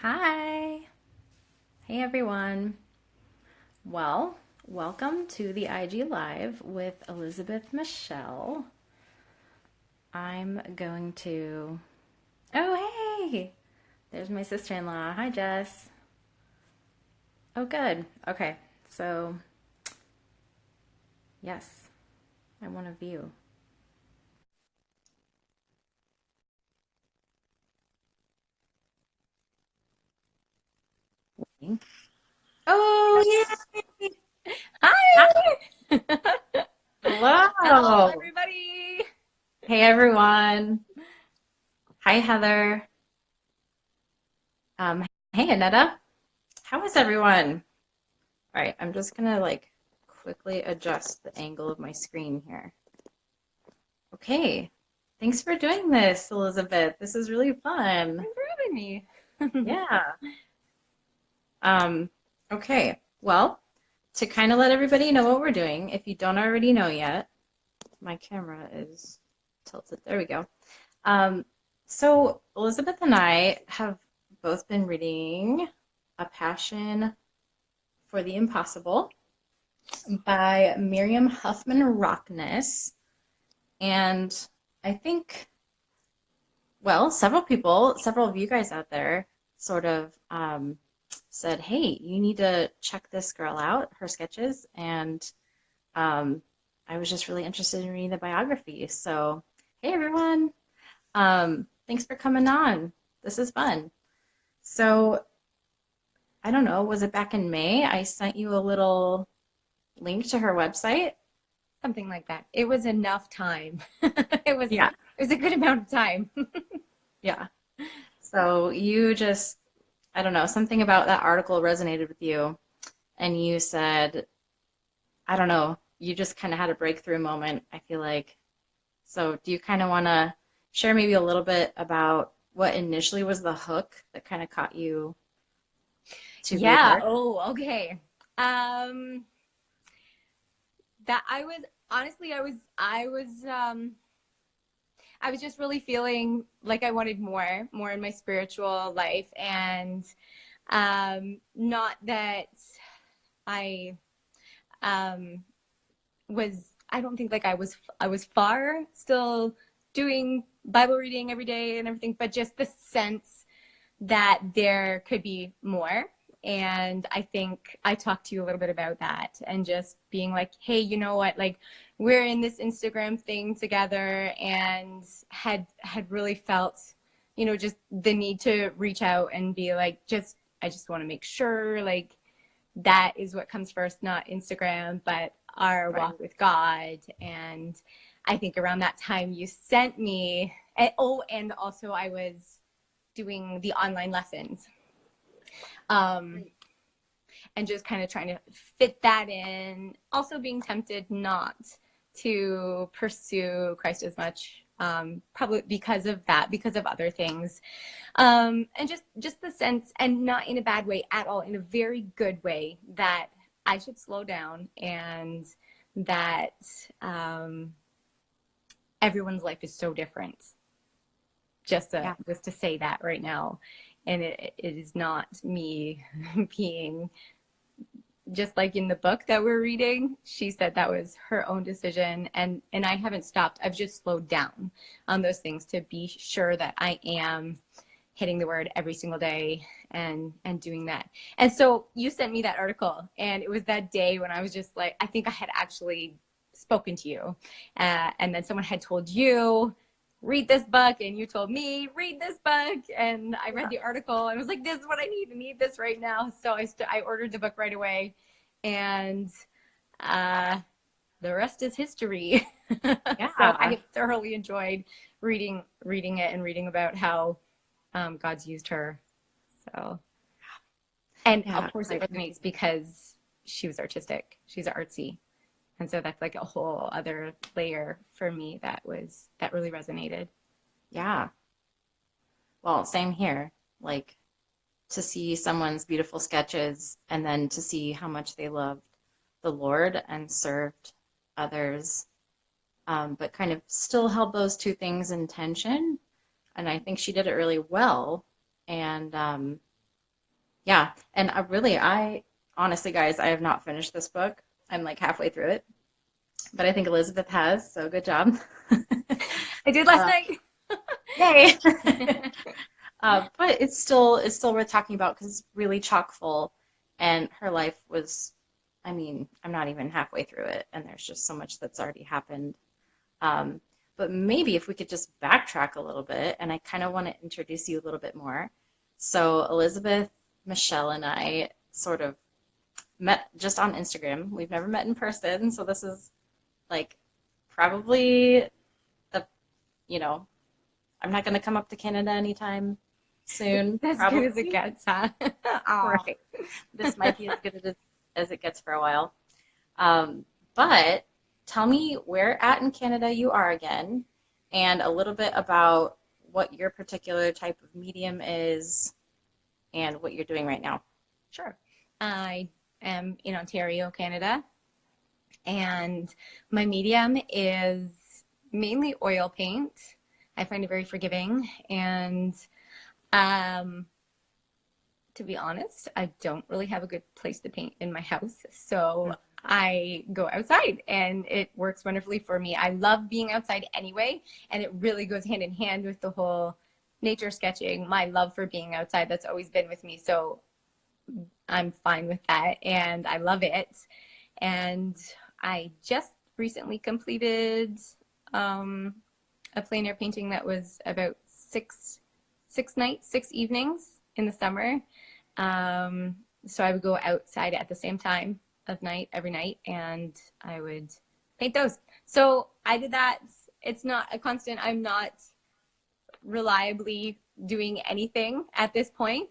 Hi. Hey everyone. Well, welcome to the IG Live with Elizabeth Michel. I'm going to. Oh, hey! There's my sister in law. Hi, Jess. Oh, good. Okay, so, yes, I want a view. Oh, yay! Hi. Hi! Hello, Hello. everybody! Hey, everyone. Hi, Heather. Um, hey, Anetta. How is everyone? All right, I'm just gonna quickly adjust the angle of my screen here. Okay. Thanks for doing this, Elizabeth. This is really fun. Thanks for having me. Yeah. Okay. Well, to kind of let everybody know what we're doing, if you don't already know yet, my camera is tilted. There we go. Um, so Elizabeth and I have both been reading A Passion for the Impossible by Miriam Rockness. And I think, well, several of you guys out there sort of said, hey, you need to check this girl out, her sketches. And um, I was just really interested in reading the biography. So, hey, everyone. Thanks for coming on. This is fun. So, I don't know, was it back in May? I sent you a little link to her website. Something like that. It was enough time. It was Yeah. it was a good amount of time. Yeah. So you just, I don't know, something about that article resonated with you, and you said, I don't know, you just kind of had a breakthrough moment, I feel like. So do you kind of want to share maybe a little bit about what initially was the hook that kind of caught you to read Yeah. her? Oh, okay. Um, that I was honestly, I was just really feeling like I wanted more in my spiritual life, and not that I um was. I don't think like I was far still doing Bible reading every day and everything, but just the sense that there could be more. And I think I talked to you a little bit about that and just being like, hey, you know what? Like, we're in this Instagram thing together, and had really felt, just the need to reach out and be like, I just want to make sure like that is what comes first, not Instagram, but our Right. walk with God. And I think around that time you sent me, and also I was doing the online lessons, um, and just kind of trying to fit that in. Also, being tempted not to pursue Christ as much, probably because of that, because of other things, and just the sense, and not in a bad way at all, in a very good way, that I should slow down, and that everyone's life is so different. Yeah. Just to say that right now, and it is not me being, just like in the book that we're reading, she said that was her own decision, and I haven't stopped. I've just slowed down on those things to be sure that I am hitting the word every single day, and doing that. And so you sent me that article, and it was that day when I was just like, I think I had actually spoken to you, and then someone had told you, read this book, and you told me, read this book, and I read Yeah. the article and was like, this is what I need. I need this right now. So I ordered the book right away, and uh, the rest is history. So I Yeah. have thoroughly enjoyed reading it, and reading about how God's used her. So, and Yeah. of course it Like, resonates because she was artistic. She's artsy. And so that's like a whole other layer for me that really resonated. yeah. Well, same here. Like to see someone's beautiful sketches and then to see how much they loved the Lord and served others, but kind of still held those two things in tension. And I think she did it really well. And Yeah. And I honestly, guys, I have not finished this book. I'm like halfway through it, but I think Elizabeth has, so good job. I did last Uh, night. Yay. But it's still worth talking about because it's really chock full, and her life was, I mean, I'm not even halfway through it, and there's just so much that's already happened. Um, but maybe if we could just backtrack a little bit, and I kind of want to introduce you a little bit more. So Elizabeth, Michelle, and I sort of met just on Instagram. We've never met in person, so this is like probably the, you know, I'm not going to come up to Canada anytime soon, As good as it probably. gets, huh? Aw. Right. This might be as good as it gets for a while. But tell me where at in Canada you are again, and a little bit about what your particular type of medium is and what you're doing right now. Sure. I am in Ontario, Canada, and my medium is mainly oil paint. I find it very forgiving, and um, to be honest, I don't really have a good place to paint in my house. So I go outside and it works wonderfully for me. I love being outside anyway, and it really goes hand in hand with the whole nature sketching, my love for being outside that's always been with me. So I'm fine with that and I love it. And I just recently completed a plein air painting that was about six nights, 6 evenings in the summer. So I would go outside at the same time of night every night and I would paint those. So I did that. It's not a constant. I'm not reliably doing anything at this point.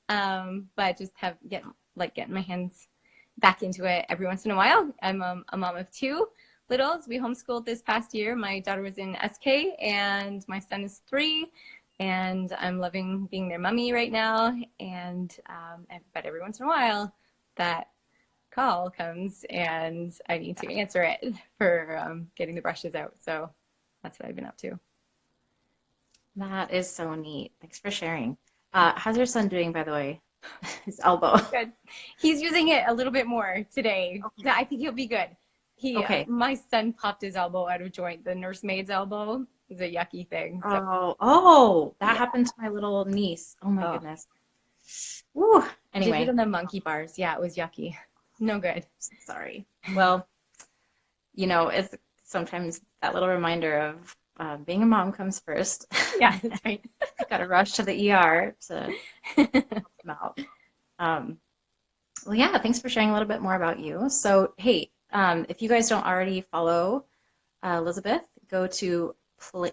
But just getting my hands back into it every once in a while. I'm a mom of two littles. We homeschooled this past year. My daughter was in SK and my son is 3. And I'm loving being their mummy right now. But every once in a while, that call comes and I need to answer it for getting the brushes out. So that's what I've been up to. That is so neat. Thanks for sharing. How's your son doing, by the way? His elbow. Good. He's using it a little bit more today. Okay. I think he'll be good. Okay. My son popped his elbow out of joint. The nursemaid's elbow is a yucky thing. So, That yeah. happened to my little niece. Oh my Oh, goodness. Woo. did it Anyway, on the monkey bars. Yeah, it was yucky. No good. sorry. Well, it's sometimes that little reminder of being a mom comes first. Yeah, that's right. Got to rush to the ER to help them out. Well, yeah, thanks for sharing a little bit more about you. So, hey, if you guys don't already follow Elizabeth, go to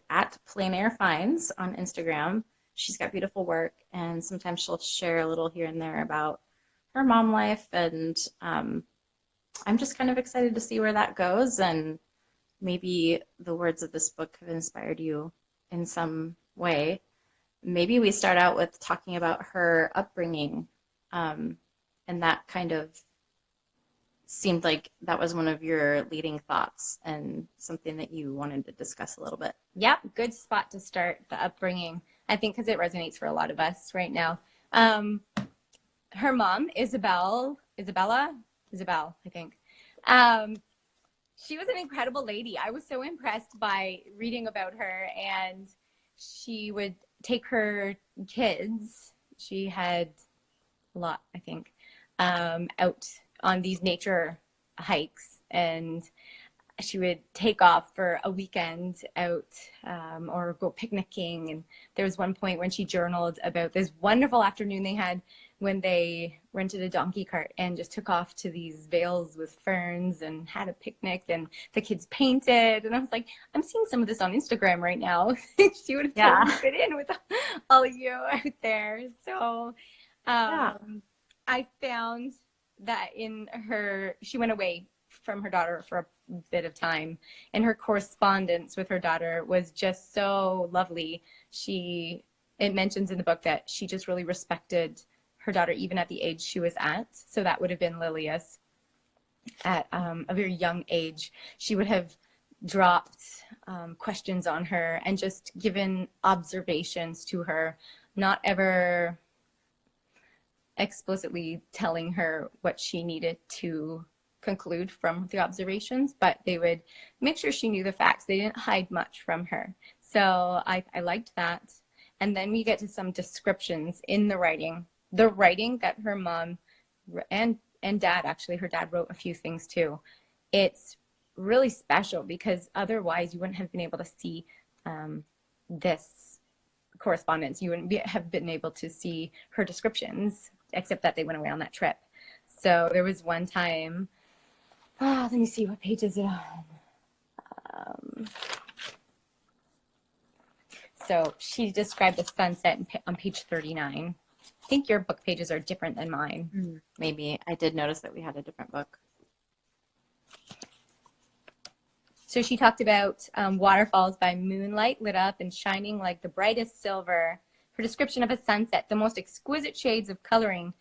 at Plein Air Finds on Instagram. She's got beautiful work, and sometimes she'll share a little here and there about her mom life, and I'm just kind of excited to see where that goes, and maybe the words of this book have inspired you in some way. Maybe we start out with talking about her upbringing, and that kind of seemed like that was one of your leading thoughts and something that you wanted to discuss a little bit. Yep, good spot to start, the upbringing. I think because it resonates for a lot of us right now. Her mom, Isabel, I think. She was an incredible lady. I was so impressed by reading about her, and she would take her kids. She had a lot, I think, out on these nature hikes, and she would take off for a weekend out or go picnicking. And there was one point when she journaled about this wonderful afternoon they had when they rented a donkey cart and just took off to these vales with ferns and had a picnic, and the kids painted. And I was like, I'm seeing some of this on Instagram right now. She would have totally fit in with all of you out there. So I found that she went away from her daughter for a bit of time, and her correspondence with her daughter was just so lovely. It mentions in the book that she just really respected her daughter even at the age she was at. So that would have been Lilius at a very young age. She would have dropped questions on her and just given observations to her, not ever explicitly telling her what she needed to conclude from the observations, but they would make sure she knew the facts. They didn't hide much from her. So I liked that. And then we get to some descriptions in the writing that her mom and dad, actually, her dad wrote a few things too. It's really special because otherwise you wouldn't have been able to see this correspondence. You wouldn't have been able to see her descriptions, except that they went away on that trip. So there was one time, let me see, what page is it on? So she described the sunset on page 39. I think your book pages are different than mine. Maybe. I did notice that we had a different book. So she talked about waterfalls by moonlight lit up and shining like the brightest silver. Her description of a sunset, the most exquisite shades of coloring,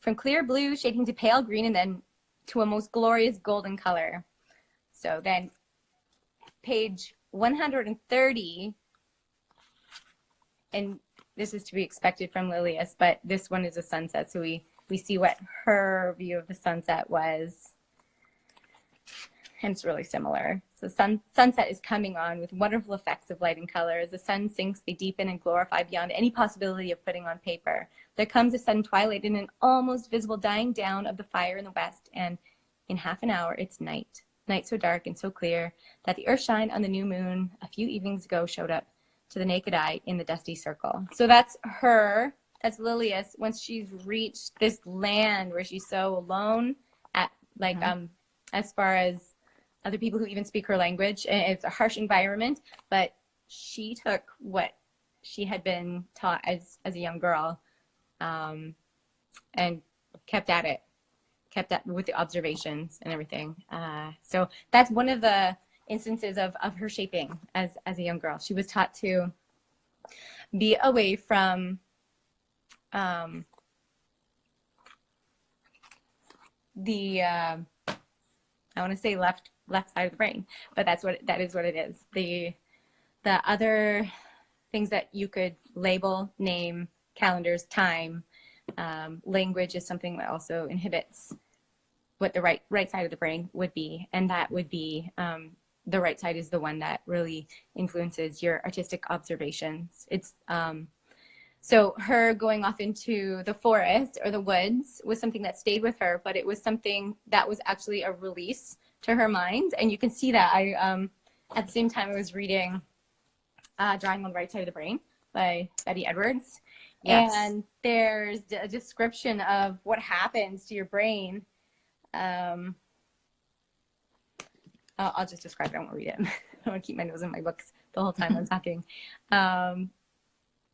from clear blue shading to pale green and then to a most glorious golden color. So then page 130, and this is to be expected from Lilius, but this one is a sunset. So we see what her view of the sunset was. And it's really similar. So sunset is coming on with wonderful effects of light and color. As the sun sinks, they deepen and glorify beyond any possibility of putting on paper. There comes a sudden twilight and an almost visible dying down of the fire in the west, and in half an hour it's night. Night so dark and so clear that the earthshine on the new moon a few evenings ago showed up to the naked eye in the dusty circle. So that's her, that's Lilius, once she's reached this land where she's so alone at as far as other people who even speak her language. And it's a harsh environment, but she took what she had been taught as a young girl and kept at it with the observations and everything. So that's one of the instances of her shaping as a young girl. She was taught to be away from the I want to say left side of the brain, but that is what it is. The other things that you could label, name, calendars, time, language is something that also inhibits what the right side of the brain would be, and that would be the right side is the one that really influences your artistic observations. It's so her going off into the forest or the woods was something that stayed with her, but it was something that was actually a release to her mind. And you can see that at the same time I was reading Drawing on the Right Side of the Brain by Betty Edwards. Yes. And there's a description of what happens to your brain. I'll just describe it. I won't read it. I don't want to keep my nose in my books the whole time I'm talking.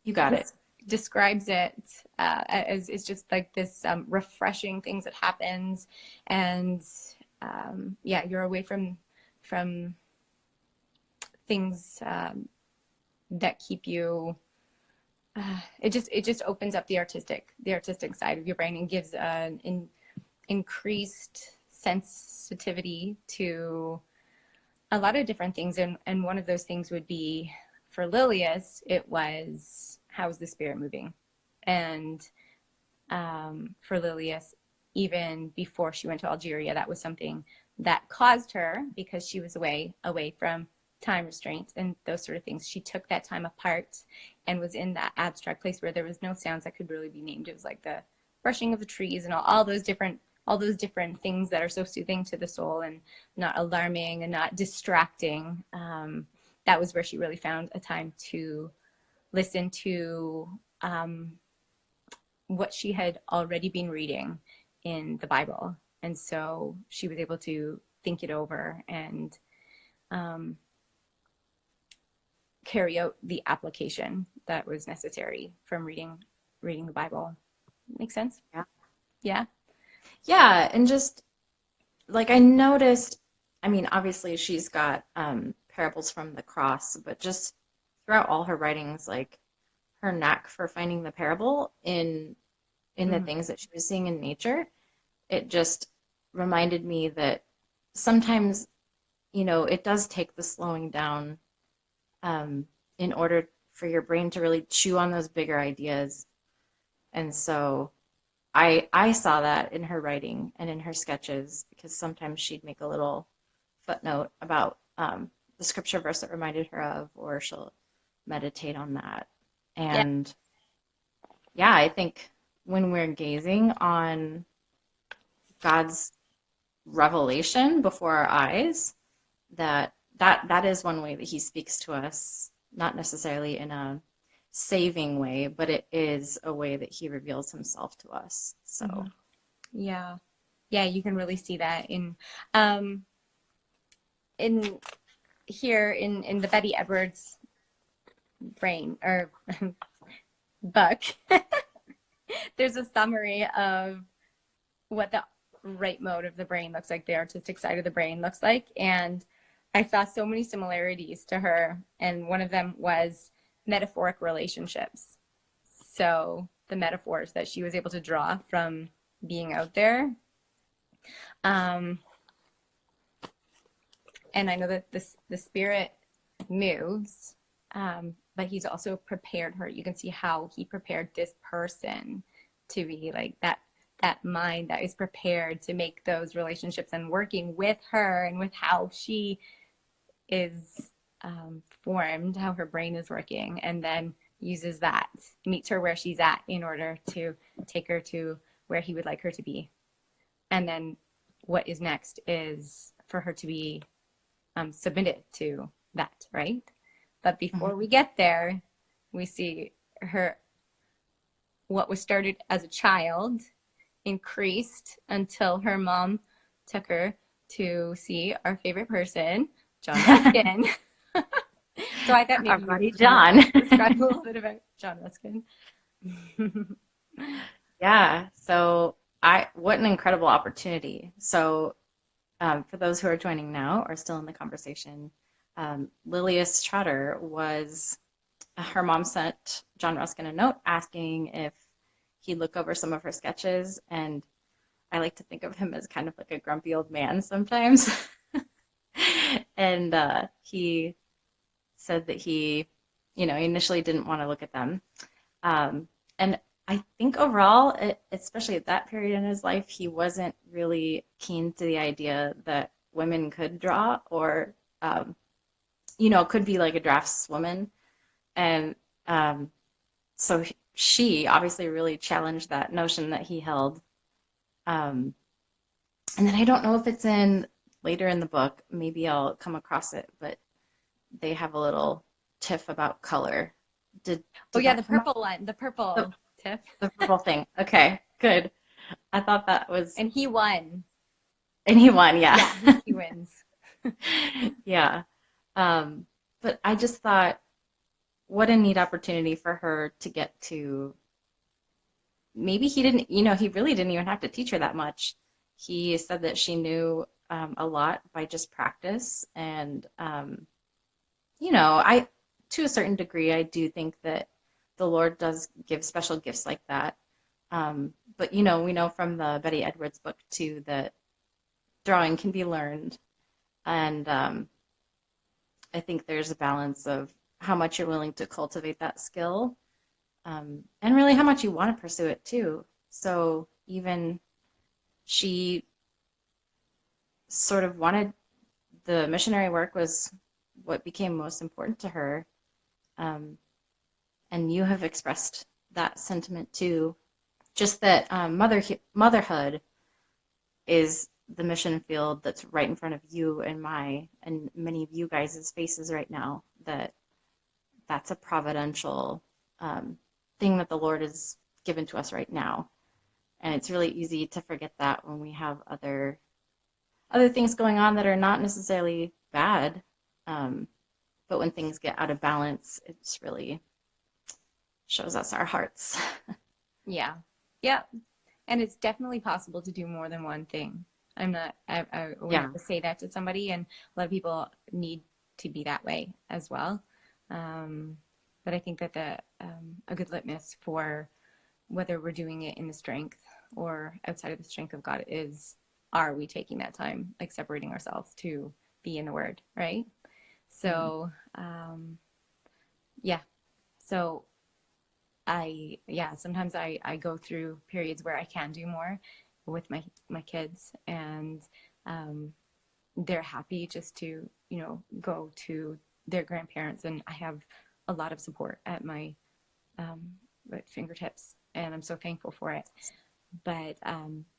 You got it. Describes it as it's just like this refreshing things that happens, and you're away from things that keep you. It just opens up the artistic side of your brain and gives an increased sensitivity to a lot of different things, and one of those things would be for Lilius, it was, how is the spirit moving? And for Lilius, even before she went to Algeria, that was something that caused her, because she was away from time restraints and those sort of things. She took that time apart and was in that abstract place where there was no sounds that could really be named. It was like the brushing of the trees and all those different things that are so soothing to the soul and not alarming and not distracting. That was where she really found a time to listen to what she had already been reading in the Bible. And so she was able to think it over and carry out the application that was necessary from reading the Bible. Make sense? Yeah. Yeah. Yeah, and just like I noticed, I mean, obviously she's got parables from the cross, but just throughout all her writings, like her knack for finding the parable in the things that she was seeing in nature, it just reminded me that sometimes, it does take the slowing down in order for your brain to really chew on those bigger ideas. And so I saw that in her writing and in her sketches, because sometimes she'd make a little footnote about the scripture verse that reminded her of, or she'll meditate on that. Yeah. And yeah, I think when we're gazing on God's revelation before our eyes, that is one way that he speaks to us, not necessarily in a saving way, but it is a way that he reveals himself to us. So yeah, you can really see that um in here in the Betty Edwards brain or book. There's a summary of what the right mode of the brain looks like, the artistic side of the brain looks like. And I saw so many similarities to her. And one of them was metaphoric relationships. So the metaphors that she was able to draw from being out there. And I know that the spirit moves, but he's also prepared her. You can see how he prepared this person to be like that mind that is prepared to make those relationships, and working with her and with how she is formed, how her brain is working, and then uses that, meets her where she's at in order to take her to where he would like her to be. And then what is next is for her to be submitted to that, right? But before we get there, we see her, what was started as a child increased until her mom took her to see our favorite person, John Ruskin. So I thought maybe our buddy John. Describe a little bit about John Ruskin. Yeah, so what an incredible opportunity. So for those who are joining now or still in the conversation, Lilius Trotter her mom sent John Ruskin a note asking if he'd look over some of her sketches, and I like to think of him as kind of like a grumpy old man sometimes. And he said that he initially didn't want to look at them. And I think overall, especially at that period in his life, he wasn't really keen to the idea that women could draw, or could be like a draftswoman. And so she obviously really challenged that notion that he held. And then I don't know if it's later in the book, maybe I'll come across it, but they have a little tiff about color. Did the purple one, the purple tiff. The purple thing. Okay, good. I thought that was... And he won. Yeah. Yeah, he wins. Yeah. But I just thought, what a neat opportunity for her to get to... Maybe he really didn't even have to teach her that much. He said that she knew a lot by just practice. And, to a certain degree, I do think that the Lord does give special gifts like that. But, we know from the Betty Edwards book, too, that drawing can be learned. And I think there's a balance of how much you're willing to cultivate that skill, and really how much you want to pursue it, too. So even she sort of wanted the missionary work was what became most important to her. And you have expressed that sentiment too. Just that motherhood is the mission field that's right in front of you and many of you guys' faces right now. That's a providential thing that the Lord has given to us right now. And it's really easy to forget that when we have other things going on that are not necessarily bad. But when things get out of balance, it's really shows us our hearts. Yeah. And it's definitely possible to do more than one thing. I want to say that to somebody, and a lot of people need to be that way as well. But I think that a good litmus for whether we're doing it in the strength or outside of the strength of God is, are we taking that time, like separating ourselves to be in the Word, right? So, So sometimes I go through periods where I can do more with my kids, and they're happy just to, go to their grandparents, and I have a lot of support at my fingertips, and I'm so thankful for it. But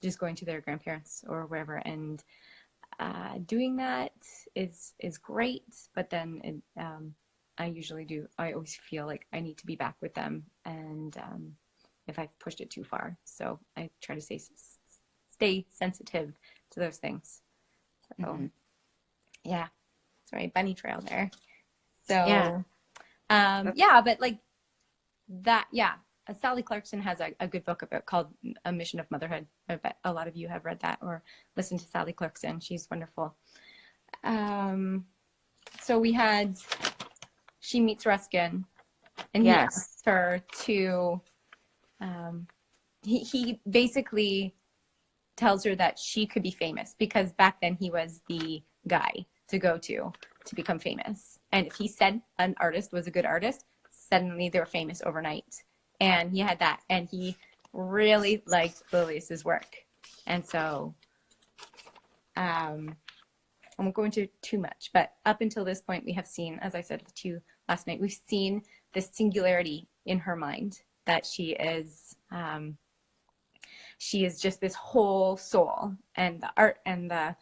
just going to their grandparents or wherever and doing that is great. But then I always feel like I need to be back with them, and if I've pushed it too far, so I try to stay sensitive to those things. So yeah, sorry, bunny trail there. So but like that, Sally Clarkson has a good book about called A Mission of Motherhood. I bet a lot of you have read that or listened to Sally Clarkson. She's wonderful. So she meets Ruskin, and he asks her to, he basically tells her that she could be famous, because back then he was the guy to go to become famous. And if he said an artist was a good artist, suddenly they were famous overnight. And he had that, and he really liked Lilius's work. And so I won't go into too much, but up until this point, we have seen, as I said to you last night, we've seen this singularity in her mind, that she is just this whole soul, and the art and the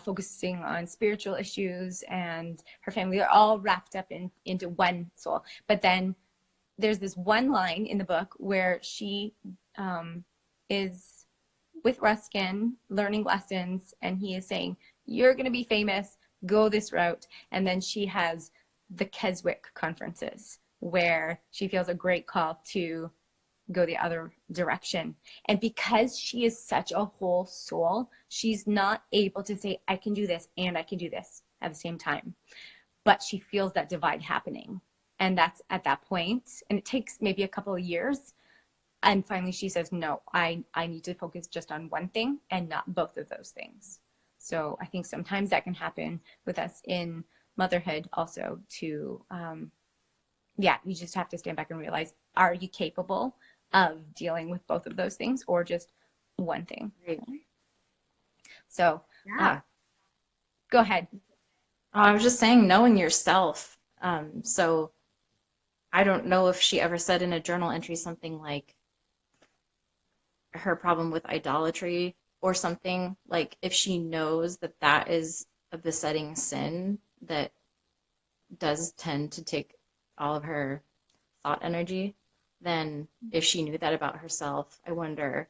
focusing on spiritual issues and her family are all wrapped up into one soul. But then there's this one line in the book where she is with Ruskin learning lessons, and he is saying, you're going to be famous, go this route. And then she has the Keswick conferences where she feels a great call to go the other direction. And because she is such a whole soul, she's not able to say, I can do this and I can do this at the same time. But she feels that divide happening. And that's at that point, and it takes maybe a couple of years. And finally she says, no, I need to focus just on one thing and not both of those things. So I think sometimes that can happen with us in motherhood also to, you just have to stand back and realize, are you capable of dealing with both of those things or just one thing? Right. So go ahead. I was just saying, knowing yourself. So I don't know if she ever said in a journal entry something like her problem with idolatry or something, like if she knows that that is a besetting sin that does tend to take all of her thought energy, then if she knew that about herself, I wonder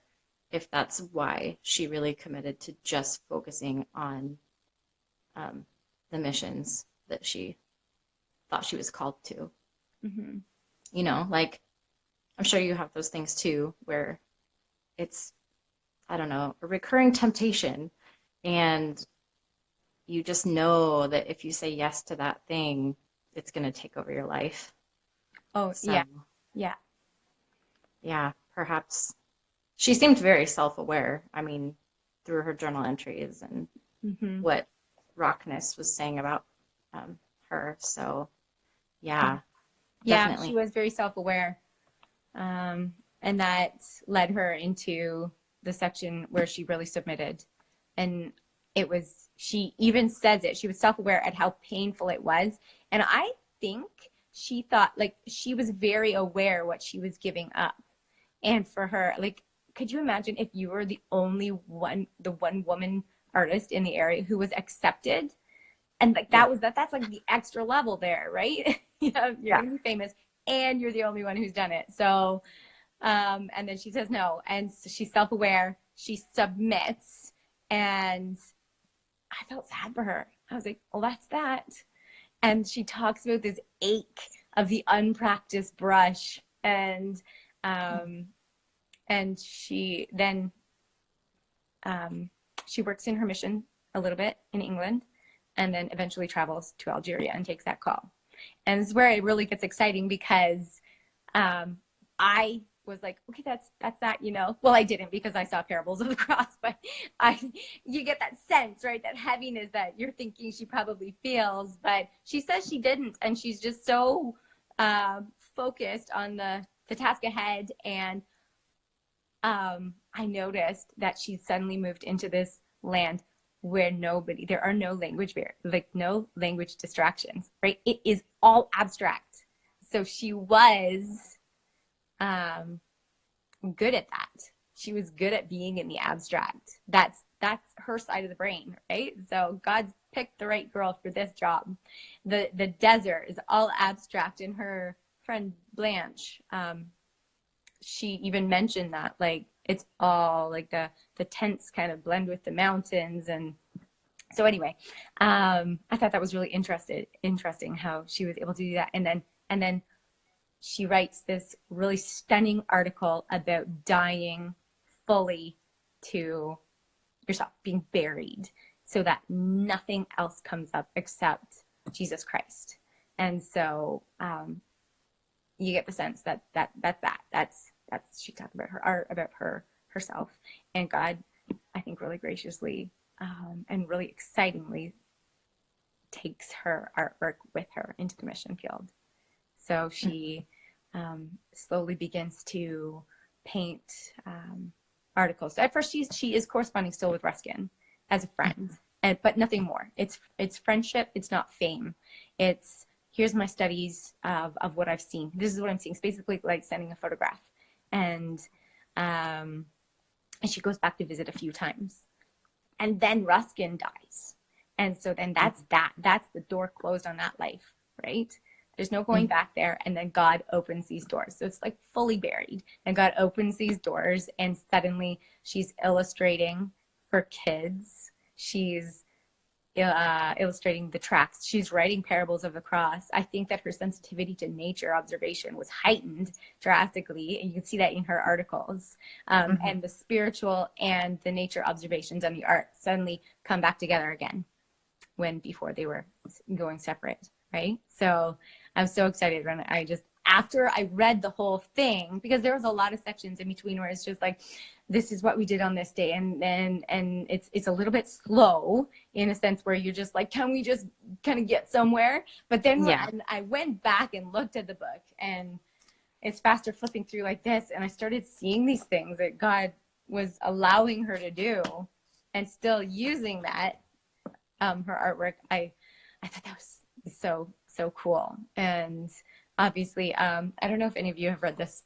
if that's why she really committed to just focusing on the missions that she thought she was called to. Mm-hmm. You know, like, I'm sure you have those things too, where it's, I don't know, a recurring temptation, and you just know that if you say yes to that thing, it's going to take over your life. Oh, so, yeah. Yeah, perhaps. She seemed very self-aware, I mean, through her journal entries and what Rockness was saying about her. So, definitely. She was very self-aware. And that led her into the section where she really submitted. And she even says it, she was self-aware at how painful it was. And I think she thought, like, she was very aware what she was giving up. And for her, like, could you imagine if you were the one woman artist in the area who was accepted? And like that's like the extra level there, right? You're gonna be famous and you're the only one who's done it. So and then she says no, and so she's self-aware, she submits, and I felt sad for her. I was like, well, that's that. And she talks about this ache of the unpracticed brush, and she then she works in her mission a little bit in England, and then eventually travels to Algeria and takes that call. And this is where it really gets exciting, because I was like, okay, that's that, you know. Well, I didn't, because I saw Parables of the Cross, but you get that sense, right? That heaviness that you're thinking she probably feels, but she says she didn't, and she's just so focused on the the task ahead. And I noticed that she suddenly moved into this land where there are no language barriers, like no language distractions, right? It is all abstract. So she was good at that. She was good at being in the abstract. That's her side of the brain, right? So God's picked the right girl for this job. The desert is all abstract. And her friend Blanche, she even mentioned that, like, it's all like the tents kind of blend with the mountains. And so anyway, I thought that was really interesting how she was able to do that. And then she writes this really stunning article about dying fully to yourself, being buried, so that nothing else comes up except Jesus Christ. And so you get the sense that's she talked about her art, about herself, and God, I think, really graciously and really excitingly takes her artwork with her into the mission field. So she slowly begins to paint articles. So at first, she is corresponding still with Ruskin as a friend, but nothing more. It's friendship. It's not fame. It's, here's my studies of what I've seen. This is what I'm seeing. It's basically like sending a photograph. And she goes back to visit a few times. And then Ruskin dies. And so then that's the door closed on that life, right? There's no going back there. And then God opens these doors. So it's like fully buried. And God opens these doors, and suddenly she's illustrating for kids. She's illustrating the tracts. She's writing parables of the cross. I think that her sensitivity to nature observation was heightened drastically. And you can see that in her articles. And the spiritual and the nature observations and the art suddenly come back together again, when before they were going separate, right? So I'm so excited when after I read the whole thing, because there was a lot of sections in between where it's just like, this is what we did on this day. And it's a little bit slow in a sense where you're just like, can we just kind of get somewhere? But then when I went back and looked at the book, and it's faster flipping through like this, and I started seeing these things that God was allowing her to do and still using that, her artwork, I thought that was so cool. And obviously, I don't know if any of you have read this.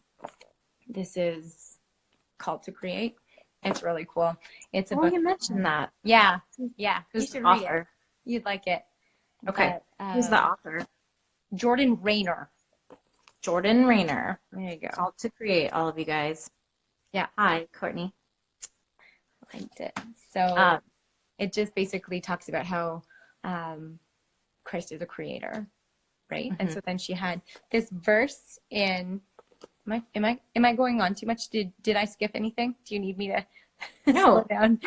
This is Called to Create. It's really cool. It's a book. You mentioned that. Yeah. Who's You should the read author? it. You'd like it. Okay. But, who's the author? Jordan Rayner. Jordan Rayner. There you go. Called to Create, all of you guys. Yeah. Hi, Courtney. Liked it. So it just basically talks about how Christ is a creator, right? And so then she had this verse in. Am I going on too much? Did I skip anything? Do you need me to slow down?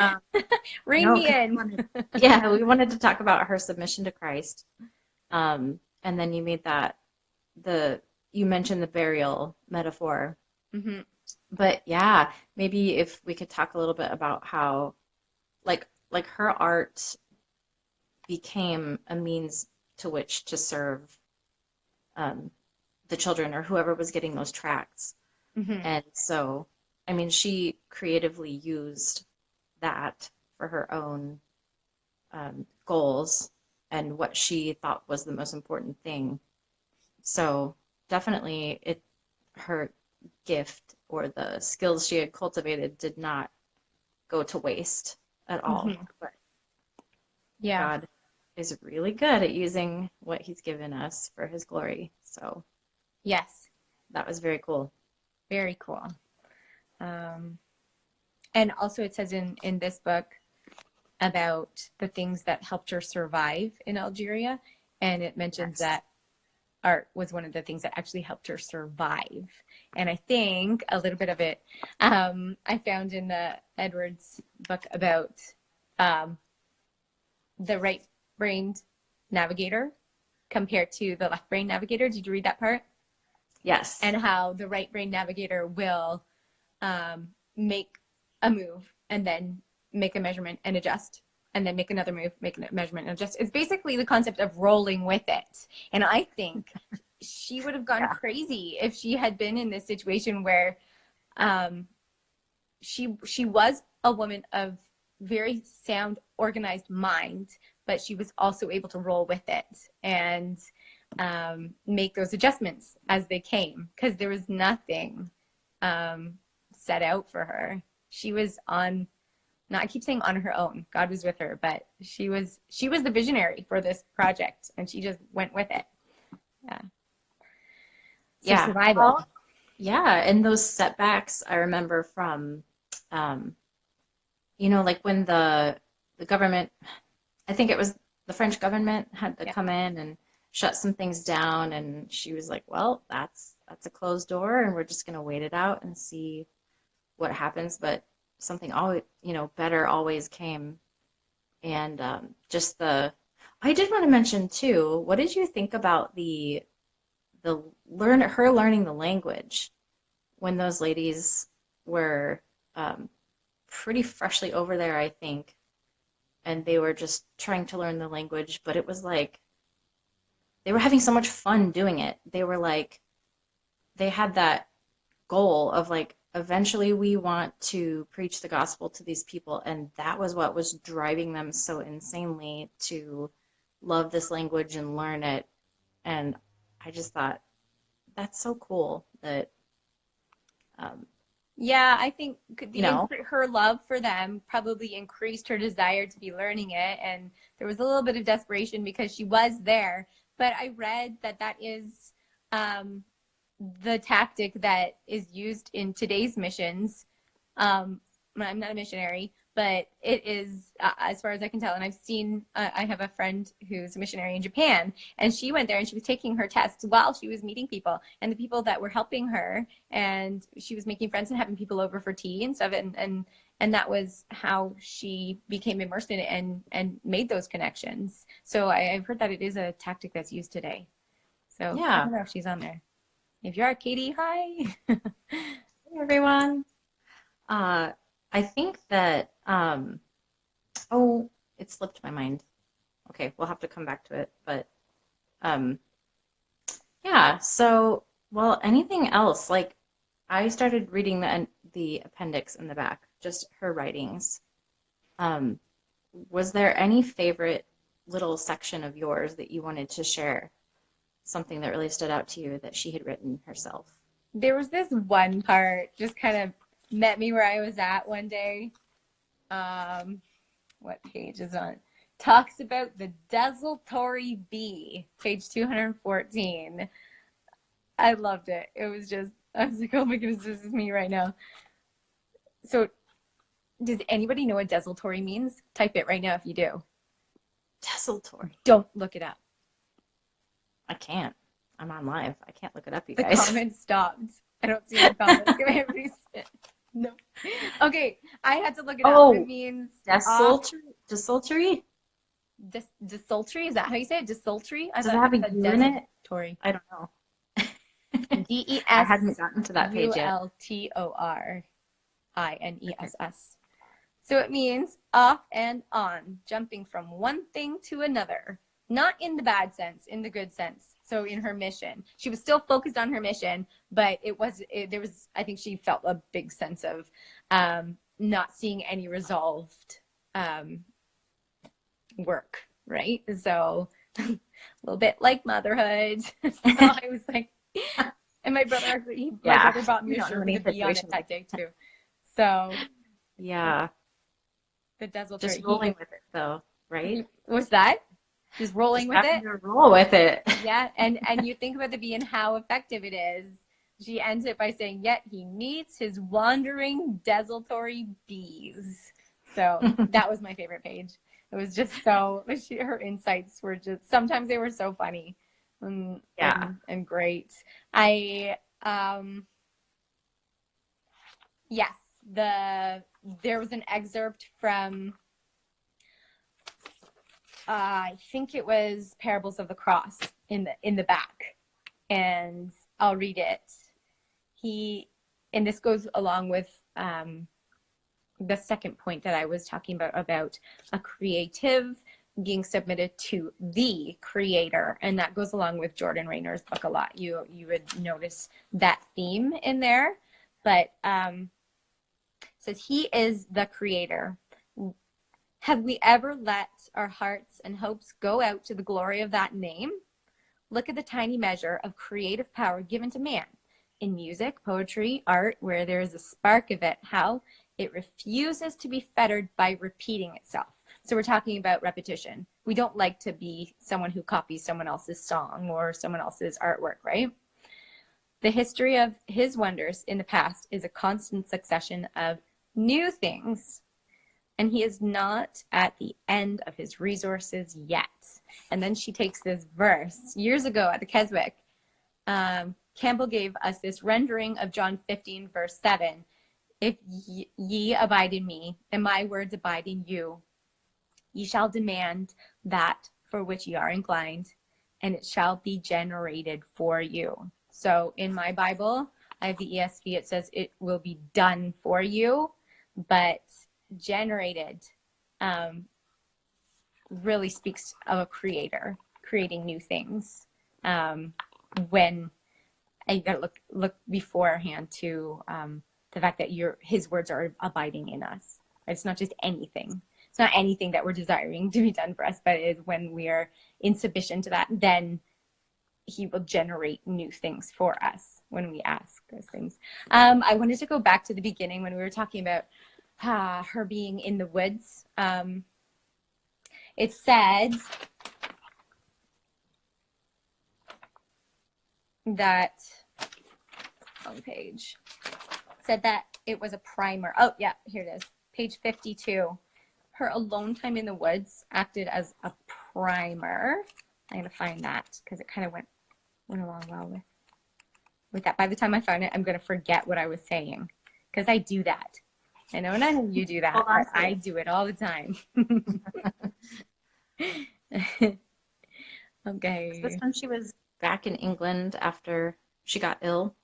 Rein me in. We wanted to talk about her submission to Christ, and then you made you mentioned the burial metaphor. But yeah, maybe if we could talk a little bit about how, like her art became a means to which to serve the children or whoever was getting those tracts. And so, I mean, she creatively used that for her own goals and what she thought was the most important thing. So definitely her gift or the skills she had cultivated did not go to waste at all. But God is really good at using what he's given us for his glory. So yes, that was very cool. Very cool. And also it says in this book about the things that helped her survive in Algeria. And it mentions that art was one of the things that actually helped her survive. And I think a little bit of it I found in the Edwards book about the right-brained navigator compared to the left-brained navigator. Did you read that part? Yes. And how the right-brained navigator will make a move and then make a measurement and adjust, and then make another move, make a measurement and adjust. It's basically the concept of rolling with it. And I think she would have gone Yeah. crazy if she had been in this situation where she was a woman of very sound, organized mind, but she was also able to roll with it and make those adjustments as they came, because there was nothing set out for her. She was on, not, I keep saying on her own. God was with her, but she was the visionary for this project, and she just went with it. Yeah. So Yeah. survival. Well, yeah, and those setbacks I remember from, like when the government, I think it was the French government had to Yeah. come in and shut some things down, and she was like, "Well, that's a closed door, and we're just gonna wait it out and see what happens." But something always, better always came, and I did want to mention too. What did you think about her learning the language when those ladies were pretty freshly over there, I think, and they were just trying to learn the language, but it was like they were having so much fun doing it. They had that goal of like, eventually we want to preach the gospel to these people, and that was what was driving them so insanely to love this language and learn it. And I just thought that's so cool that Yeah, I think you know her love for them probably increased her desire to be learning it, and there was a little bit of desperation because she was there. But I read that is the tactic that is used in today's missions. I'm not a missionary, but it is, as far as I can tell, and I've seen, I have a friend who's a missionary in Japan, and she went there and she was taking her tests while she was meeting people, and the people that were helping her, and she was making friends and having people over for tea and stuff, and that was how she became immersed in it and made those connections. So I've heard that it is a tactic that's used today. So I yeah. don't know if she's on there. If you are, Katie, hi. Hey everyone. I think that oh, it slipped my mind. Okay, we'll have to come back to it. But um, yeah. So, well, anything else? Like, I started reading the appendix in the back, just her writings. Um, was there any favorite little section of yours that you wanted to share? Something that really stood out to you that she had written herself? There was this one part just kind of met me where I was at one day. What page is on? Talks about the desultory bee, page 214. I loved it. It was just, I was like, oh my goodness, this is me right now. So, does anybody know what desultory means? Type it right now if you do. Desultory. Don't look it up. I can't. I'm on live. I can't look it up, you The guys. comments stopped. I don't see any comments. No. Okay, I had to look it up. It means desultory. Desultory? Desultory. Is that how you say it? Desultory? I Does it thought have a it said U in it? desultory. I don't know. I hadn't gotten to that page yet. Desultoriness. So it means off and on, jumping from one thing to another. Not in the bad sense, in the good sense. So in her mission, she was still focused on her mission, but there was, I think she felt a big sense of not seeing any resolved work, right? So a little bit like motherhood. So I was like, and my brother bought me a shirt with a bee on it that day too. So yeah, the desultory. just rolling with it though, right? Was that? Just rolling with it. Roll with it. Yeah, and you think about the bee and how effective it is. She ends it by saying, "Yet he meets his wandering desultory bees." So that was my favorite page. It was just so her insights were just, sometimes they were so funny, and great. Yes, there was an excerpt from. I think it was Parables of the Cross in the back, and I'll read it. And this goes along with the second point that I was talking about a creative being submitted to the creator. And that goes along with Jordan Rayner's book a lot. You would notice that theme in there. But it says, he is the creator. Have we ever let our hearts and hopes go out to the glory of that name? Look at the tiny measure of creative power given to man. In music, poetry, art, where there is a spark of it, how it refuses to be fettered by repeating itself. So we're talking about repetition. We don't like to be someone who copies someone else's song or someone else's artwork, right? The history of his wonders in the past is a constant succession of new things, and he is not at the end of his resources yet. And then she takes this verse years ago at the Keswick. Campbell gave us this rendering of John 15, verse 7. If ye abide in me, and my words abide in you, ye shall demand that for which ye are inclined, and it shall be generated for you. So in my Bible, I have the ESV, it says it will be done for you, but generated really speaks of a creator creating new things. When you gotta look beforehand to the fact that his words are abiding in us. It's not just anything. It's not anything that we're desiring to be done for us, but it is when we are in submission to that, then he will generate new things for us when we ask those things. I wanted to go back to the beginning when we were talking about her being in the woods. It said that on page said that it was a primer. Oh yeah, here it is, page 52. Her alone time in the woods acted as a primer. I'm gonna find that because it kind of went along well with that. By the time I find it, I'm gonna forget what I was saying because I do that. I know none of you do that, but I do it all the time. Okay. Is this when she was back in England after she got ill?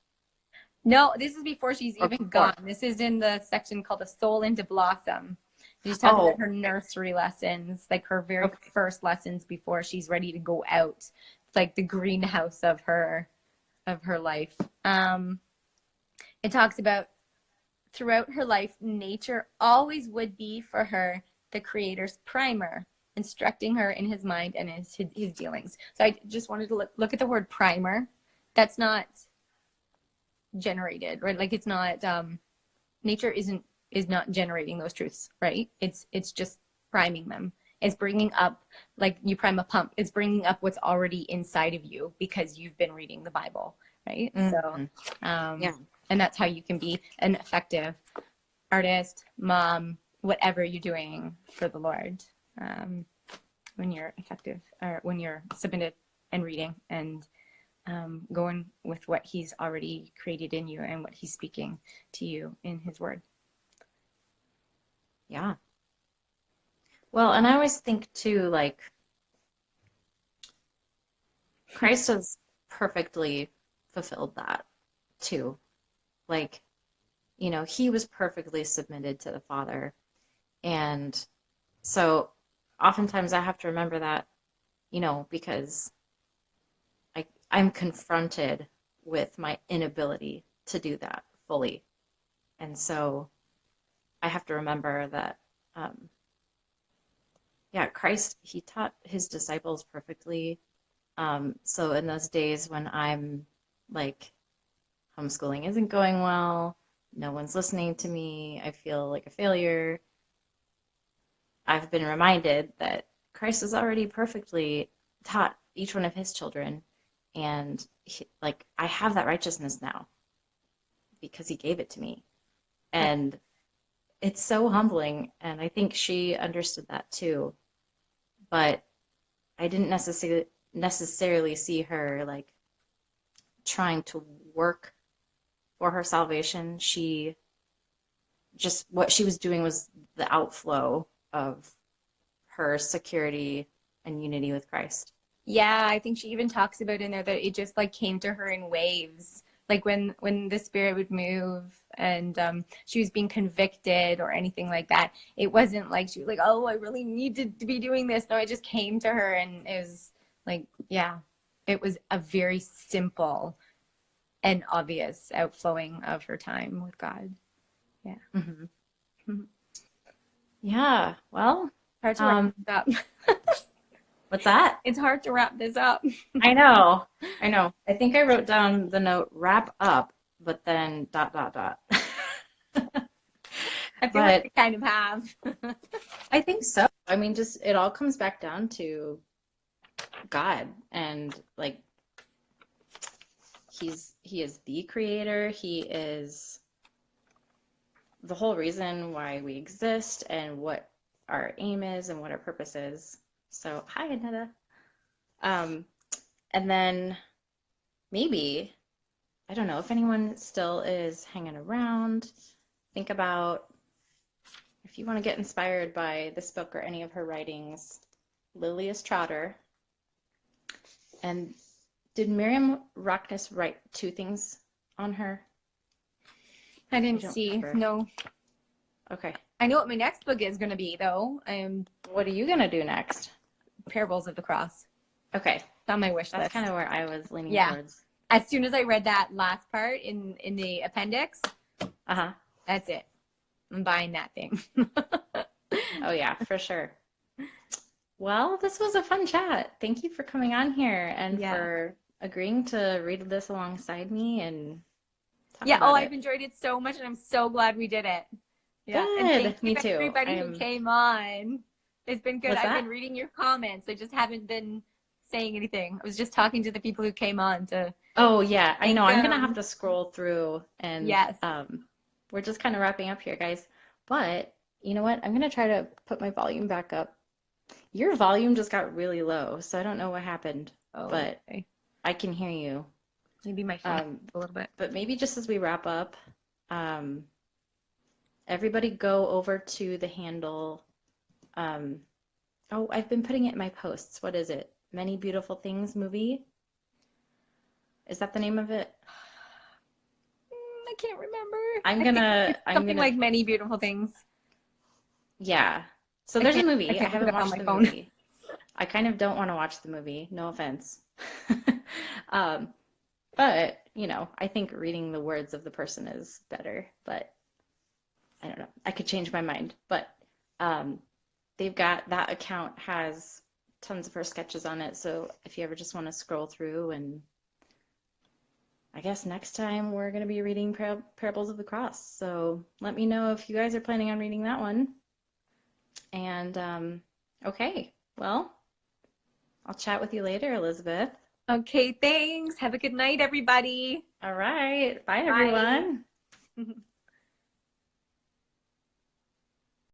No, this is before she's even gone. This is in the section called A Soul into Blossom. She's talking about her nursery lessons, like her very first lessons before she's ready to go out. It's like the greenhouse of her life. It talks about throughout her life, nature always would be for her the creator's primer, instructing her in his mind and his dealings. So I just wanted to look at the word primer. That's not generated, right? Like it's not nature is not generating those truths, right? It's just priming them. It's bringing up, like you prime a pump, it's bringing up what's already inside of you because you've been reading the Bible, right? So yeah, and that's how you can be an effective artist, mom, whatever you're doing for the Lord, when you're effective or when you're submitted and reading and going with what he's already created in you and what he's speaking to you in his word. Yeah. Well, and I always think too, like, Christ has perfectly fulfilled that too. Like, you know, he was perfectly submitted to the Father. And so oftentimes I have to remember that, you know, because I'm confronted with my inability to do that fully. And so I have to remember that, yeah, Christ, he taught his disciples perfectly. So in those days when I'm like, homeschooling isn't going well, no one's listening to me, I feel like a failure, I've been reminded that Christ has already perfectly taught each one of his children. And like, I have that righteousness now because he gave it to me. And it's so humbling. And I think she understood that too. But I didn't necessarily see her like trying to work for her salvation. She just, what she was doing was the outflow of her security and unity with Christ. Yeah, I think she even talks about in there that it just like came to her in waves, Like when the Spirit would move and she was being convicted or anything like that, it wasn't like she was like, oh, I really need to be doing this. No, I just came to her and it was like, yeah, it was a very simple and obvious outflowing of her time with God. Yeah. Mm-hmm. Yeah. Well, Hard to wrap this up. what's that? It's hard to wrap this up. I know. I think I wrote down the note wrap up, but then ... I feel like But I kind of have. I think so. I mean, just it all comes back down to God, and like he is the creator. He is the whole reason why we exist and what our aim is and what our purpose is. So, hi, Anetta. And then maybe, I don't know if anyone still is hanging around, think about if you want to get inspired by this book or any of her writings, Lilias Trotter. And did Miriam Rockness write 2 things on her? I didn't see. Remember. No. Okay. I know what my next book is going to be, though. What are you going to do next? Parables of the Cross. Okay. It's on my wish list. That's kind of where I was leaning Yeah. towards. As soon as I read that last part in the appendix, that's it. I'm buying that thing. Oh, yeah, for sure. Well, this was a fun chat. Thank you for coming on here and for agreeing to read this alongside me and talk about it. I've enjoyed it so much, and I'm so glad we did it. Yeah, Good. and thank you Me to too. everybody who came on. It's been good. What's I've that? been reading your comments. I just haven't been saying anything. I was just talking to the people who came on to. Oh, yeah. I know. I'm going to have to scroll through and Yes. we're just kind of wrapping up here, guys. But you know what? I'm going to try to put my volume back up. Your volume just got really low, so I don't know what happened, but Okay. I can hear you. Maybe my phone a little bit. But maybe just as we wrap up, everybody go over to the handle. Oh, I've been putting it in my posts. What is it? Many Beautiful Things movie? Is that the name of it? I can't remember. I'm gonna like Many Beautiful Things. Yeah. So there's a movie. I haven't watched the phone. movie. I kind of don't want to watch the movie. No offense. But, you know, I think reading the words of the person is better. But I don't know. I could change my mind. But they've got that account has tons of her sketches on it. So if you ever just want to scroll through, and I guess next time we're going to be reading Parables of the Cross. So let me know if you guys are planning on reading that one. And okay, well, I'll chat with you later, Elizabeth. Okay, thanks. Have a good night, everybody. All right. Bye, everyone. Bye.